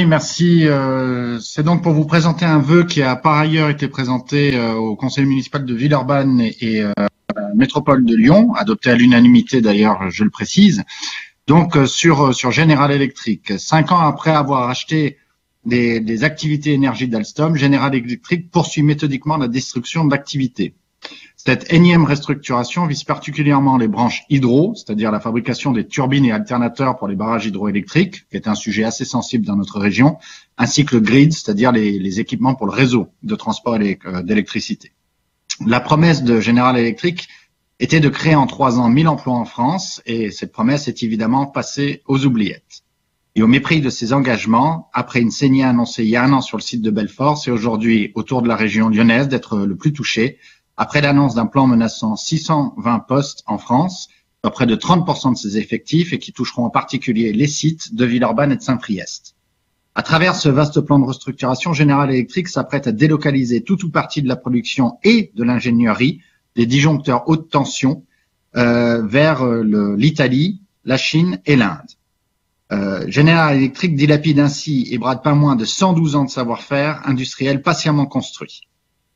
merci. C'est donc pour vous présenter un vœu qui a par ailleurs été présenté au conseil municipal de Villeurbanne et métropole de Lyon, adopté à l'unanimité d'ailleurs, je le précise. Donc sur General Electric, 5 ans après avoir acheté des activités énergie d'Alstom, General Electric poursuit méthodiquement la destruction de l'activité. Cette énième restructuration vise particulièrement les branches hydro, c'est-à-dire la fabrication des turbines et alternateurs pour les barrages hydroélectriques, qui est un sujet assez sensible dans notre région, ainsi que le grid, c'est-à-dire les équipements pour le réseau de transport d'électricité. La promesse de General Electric était de créer en 3 ans 1000 emplois en France, et cette promesse est évidemment passée aux oubliettes. Et au mépris de ces engagements, après une saignée annoncée il y a 1 an sur le site de Belfort, c'est aujourd'hui autour de la région lyonnaise d'être le plus touché, après l'annonce d'un plan menaçant 620 postes en France, à près de 30% de ses effectifs et qui toucheront en particulier les sites de Villeurbanne et de Saint-Priest. À travers ce vaste plan de restructuration, General Electric s'apprête à délocaliser tout ou partie de la production et de l'ingénierie des disjoncteurs haute tension vers l'Italie, la Chine et l'Inde. General Electric dilapide ainsi et brade pas moins de 112 ans de savoir-faire industriel patiemment construit.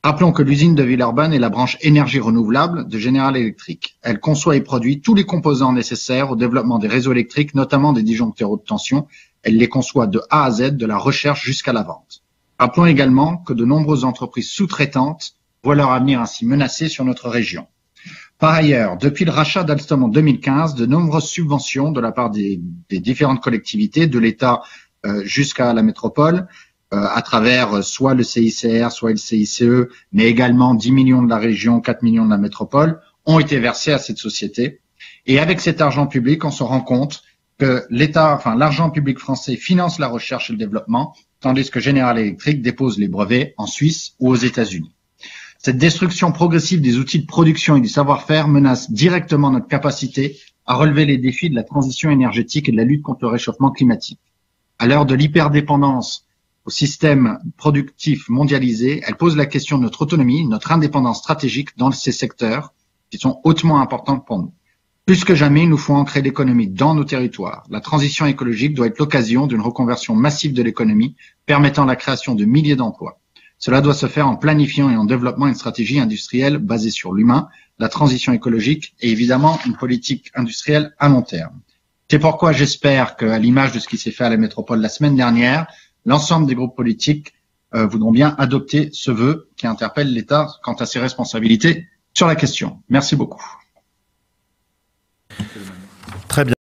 Rappelons que l'usine de Villeurbanne est la branche énergie renouvelable de General Electric. Elle conçoit et produit tous les composants nécessaires au développement des réseaux électriques, notamment des disjoncteurs haute tension. Elle les conçoit de A à Z, de la recherche jusqu'à la vente. Rappelons également que de nombreuses entreprises sous-traitantes voient leur avenir ainsi menacé sur notre région. Par ailleurs, depuis le rachat d'Alstom en 2015, de nombreuses subventions de la part des différentes collectivités, de l'État jusqu'à la métropole, à travers soit le CICR, soit le CICE, mais également 10 millions de la région, 4 millions de la métropole, ont été versés à cette société. Et avec cet argent public, on se rend compte que l'argent public français finance la recherche et le développement, tandis que General Electric dépose les brevets en Suisse ou aux États-Unis. Cette destruction progressive des outils de production et du savoir-faire menace directement notre capacité à relever les défis de la transition énergétique et de la lutte contre le réchauffement climatique. À l'heure de l'hyperdépendance au système productif mondialisé, elle pose la question de notre autonomie, notre indépendance stratégique dans ces secteurs qui sont hautement importants pour nous. Plus que jamais, il nous faut ancrer l'économie dans nos territoires. La transition écologique doit être l'occasion d'une reconversion massive de l'économie, permettant la création de milliers d'emplois. Cela doit se faire en planifiant et en développant une stratégie industrielle basée sur l'humain, la transition écologique et évidemment une politique industrielle à long terme. C'est pourquoi j'espère qu'à l'image de ce qui s'est fait à la métropole la semaine dernière, l'ensemble des groupes politiques voudront bien adopter ce vœu qui interpelle l'État quant à ses responsabilités sur la question. Merci beaucoup. Très bien.